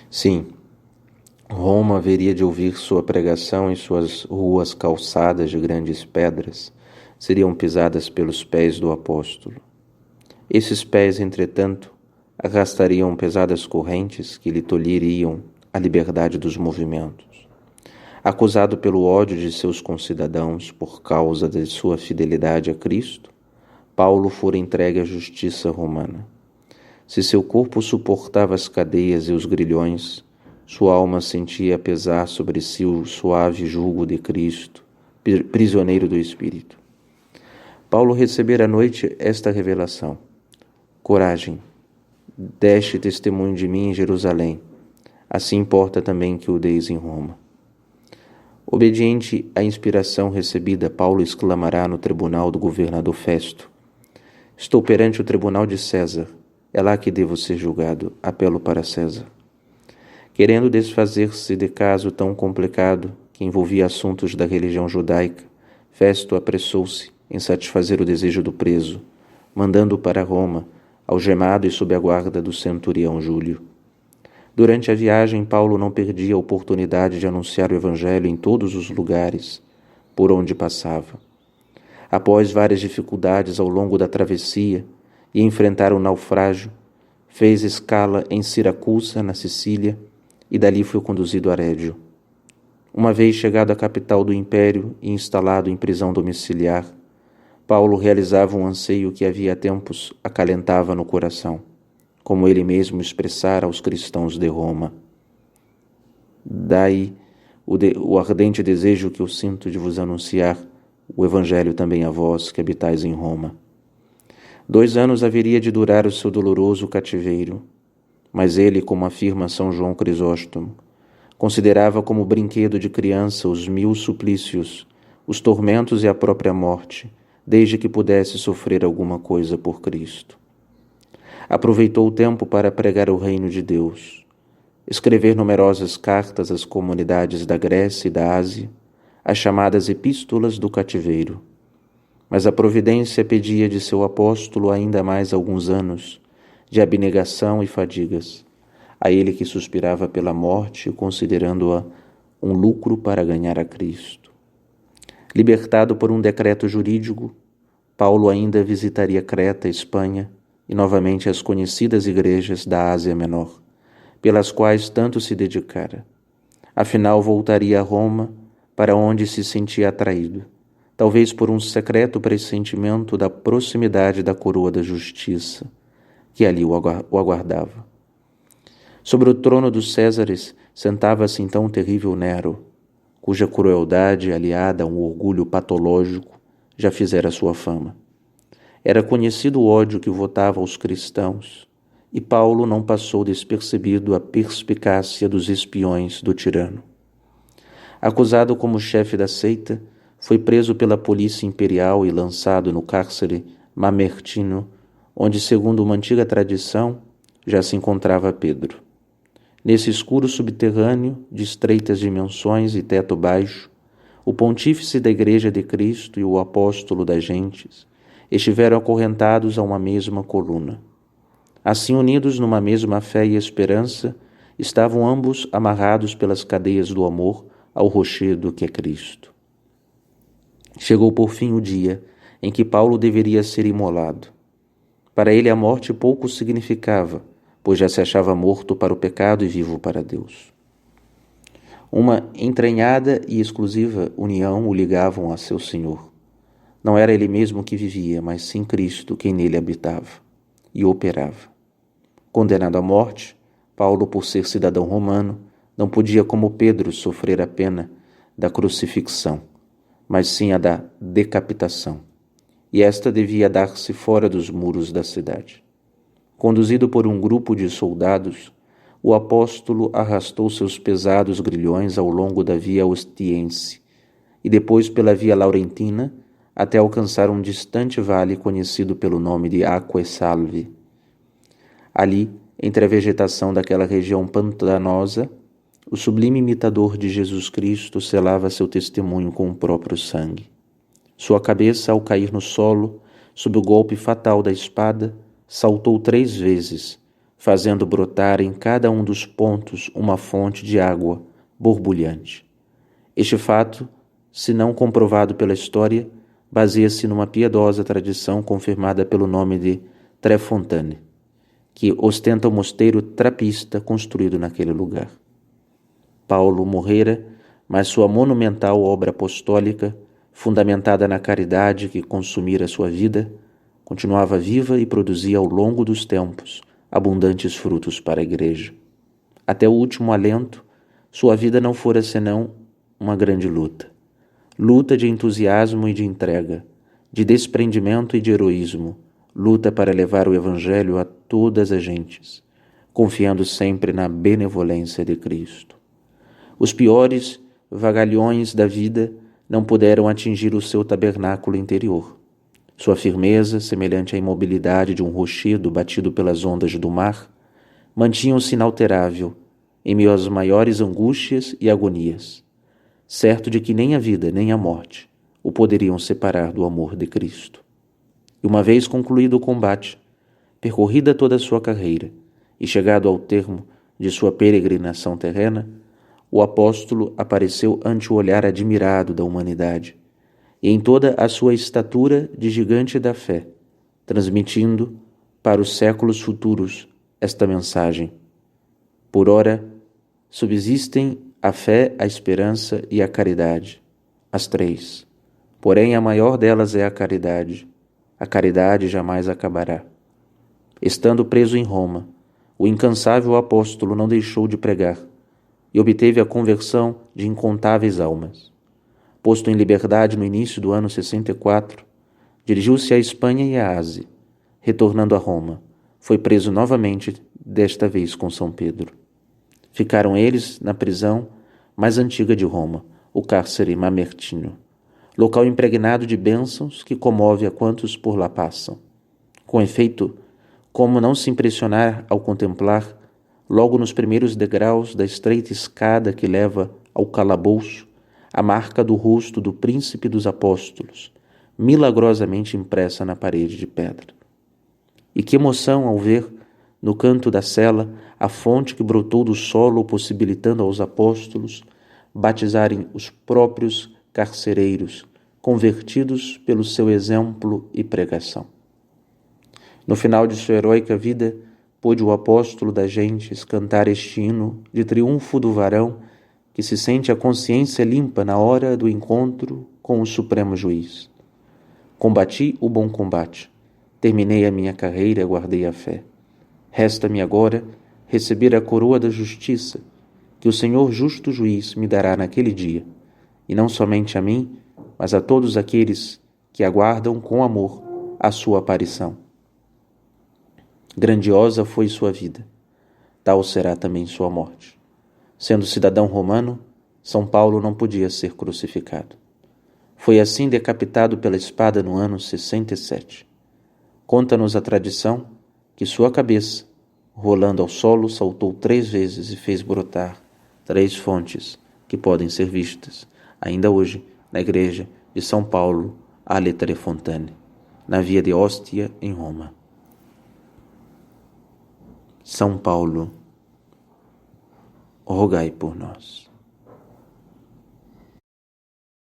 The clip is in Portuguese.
Sim, Roma haveria de ouvir sua pregação e suas ruas calçadas de grandes pedras seriam pisadas pelos pés do apóstolo. Esses pés, entretanto, arrastariam pesadas correntes que lhe tolheriam a liberdade dos movimentos. Acusado pelo ódio de seus concidadãos por causa de sua fidelidade a Cristo, Paulo fora entregue à justiça romana. Se seu corpo suportava as cadeias e os grilhões, sua alma sentia pesar sobre si o suave jugo de Cristo, prisioneiro do Espírito. Paulo recebera à noite esta revelação: coragem, deste testemunho de mim em Jerusalém, assim importa também que o deis em Roma. Obediente à inspiração recebida, Paulo exclamará no tribunal do governador Festo: estou perante o tribunal de César, é lá que devo ser julgado, apelo para César. Querendo desfazer-se de caso tão complicado que envolvia assuntos da religião judaica, Festo apressou-se em satisfazer o desejo do preso, mandando-o para Roma, algemado e sob a guarda do centurião Júlio. Durante a viagem, Paulo não perdia a oportunidade de anunciar o Evangelho em todos os lugares por onde passava. Após várias dificuldades ao longo da travessia e enfrentar o naufrágio, fez escala em Siracusa, na Sicília, e dali foi conduzido a Régio. Uma vez chegado à capital do império e instalado em prisão domiciliar, Paulo realizava um anseio que havia tempos acalentava no coração, como ele mesmo expressara aos cristãos de Roma. Daí o ardente desejo que eu sinto de vos anunciar o Evangelho também a vós que habitais em Roma. 2 anos haveria de durar o seu doloroso cativeiro, mas ele, como afirma São João Crisóstomo, considerava como brinquedo de criança os 1000 suplícios, os tormentos e a própria morte, desde que pudesse sofrer alguma coisa por Cristo. Aproveitou o tempo para pregar o reino de Deus, escrever numerosas cartas às comunidades da Grécia e da Ásia, as chamadas epístolas do cativeiro. Mas a providência pedia de seu apóstolo ainda mais alguns anos de abnegação e fadigas, a ele que suspirava pela morte, considerando-a um lucro para ganhar a Cristo. Libertado por um decreto jurídico, Paulo ainda visitaria Creta, Espanha e novamente as conhecidas igrejas da Ásia Menor, pelas quais tanto se dedicara. Afinal, voltaria a Roma, para onde se sentia atraído, talvez por um secreto pressentimento da proximidade da coroa da justiça, que ali o aguardava. Sobre o trono dos Césares sentava-se então o terrível Nero, cuja crueldade, aliada a um orgulho patológico, já fizera sua fama. Era conhecido o ódio que votava aos cristãos, e Paulo não passou despercebido a perspicácia dos espiões do tirano. Acusado como chefe da seita, foi preso pela polícia imperial e lançado no cárcere Mamertino, onde, segundo uma antiga tradição, já se encontrava Pedro. Nesse escuro subterrâneo, de estreitas dimensões e teto baixo, o pontífice da Igreja de Cristo e o apóstolo das gentes estiveram acorrentados a uma mesma coluna. Assim, unidos numa mesma fé e esperança, estavam ambos amarrados pelas cadeias do amor ao rochedo que é Cristo. Chegou por fim o dia em que Paulo deveria ser imolado. Para ele a morte pouco significava, pois já se achava morto para o pecado e vivo para Deus. Uma entranhada e exclusiva união o ligavam a seu Senhor. Não era ele mesmo que vivia, mas sim Cristo quem nele habitava e operava. Condenado à morte, Paulo, por ser cidadão romano, não podia, como Pedro, sofrer a pena da crucifixão, mas sim a da decapitação, e esta devia dar-se fora dos muros da cidade. Conduzido por um grupo de soldados, o apóstolo arrastou seus pesados grilhões ao longo da Via Ostiense e depois pela Via Laurentina até alcançar um distante vale conhecido pelo nome de Aquae Salvi. Ali, entre a vegetação daquela região pantanosa, o sublime imitador de Jesus Cristo selava seu testemunho com o próprio sangue. Sua cabeça, ao cair no solo, sob o golpe fatal da espada, saltou 3 vezes, fazendo brotar em cada um dos pontos uma fonte de água borbulhante. Este fato, se não comprovado pela história, baseia-se numa piedosa tradição confirmada pelo nome de Trefontaine, que ostenta o mosteiro trapista construído naquele lugar. Paulo morrera, mas sua monumental obra apostólica, fundamentada na caridade que consumira sua vida, continuava viva e produzia ao longo dos tempos abundantes frutos para a Igreja. Até o último alento, sua vida não fora senão uma grande luta. Luta de entusiasmo e de entrega, de desprendimento e de heroísmo, luta para levar o Evangelho a todas as gentes, confiando sempre na benevolência de Cristo. Os piores vagalhões da vida não puderam atingir o seu tabernáculo interior. Sua firmeza, semelhante à imobilidade de um rochedo batido pelas ondas do mar, mantinha-se inalterável em meio às maiores angústias e agonias, certo de que nem a vida nem a morte o poderiam separar do amor de Cristo. E uma vez concluído o combate, percorrida toda a sua carreira e chegado ao termo de sua peregrinação terrena, o apóstolo apareceu ante o olhar admirado da humanidade e em toda a sua estatura de gigante da fé, transmitindo para os séculos futuros esta mensagem: por ora subsistem a fé, a esperança e a caridade, as três. Porém, a maior delas é a caridade. A caridade jamais acabará. Estando preso em Roma, o incansável apóstolo não deixou de pregar e obteve a conversão de incontáveis almas. Posto em liberdade no início do ano 64, dirigiu-se à Espanha e à Ásia. Retornando a Roma, foi preso novamente, desta vez com São Pedro. Ficaram eles na prisão mais antiga de Roma, o cárcere Mamertino, local impregnado de bênçãos que comove a quantos por lá passam. Com efeito, como não se impressionar ao contemplar, logo nos primeiros degraus da estreita escada que leva ao calabouço, a marca do rosto do príncipe dos apóstolos, milagrosamente impressa na parede de pedra. E que emoção ao ver, no canto da cela, a fonte que brotou do solo, possibilitando aos apóstolos batizarem os próprios carcereiros, convertidos pelo seu exemplo e pregação. No final de sua heróica vida, pôde o apóstolo das gentes cantar este hino de triunfo do varão que se sente a consciência limpa na hora do encontro com o Supremo Juiz. Combati o bom combate, terminei a minha carreira e guardei a fé. Resta-me agora receber a coroa da justiça que o Senhor justo juiz me dará naquele dia, e não somente a mim, mas a todos aqueles que aguardam com amor a sua aparição. Grandiosa foi sua vida, tal será também sua morte. Sendo cidadão romano, São Paulo não podia ser crucificado. Foi assim decapitado pela espada no ano 67. Conta-nos a tradição que sua cabeça, rolando ao solo, saltou 3 vezes e fez brotar 3 fontes que podem ser vistas, ainda hoje, na igreja de São Paulo alle Trefontane, na via de Ostia, em Roma. São Paulo, rogai por nós.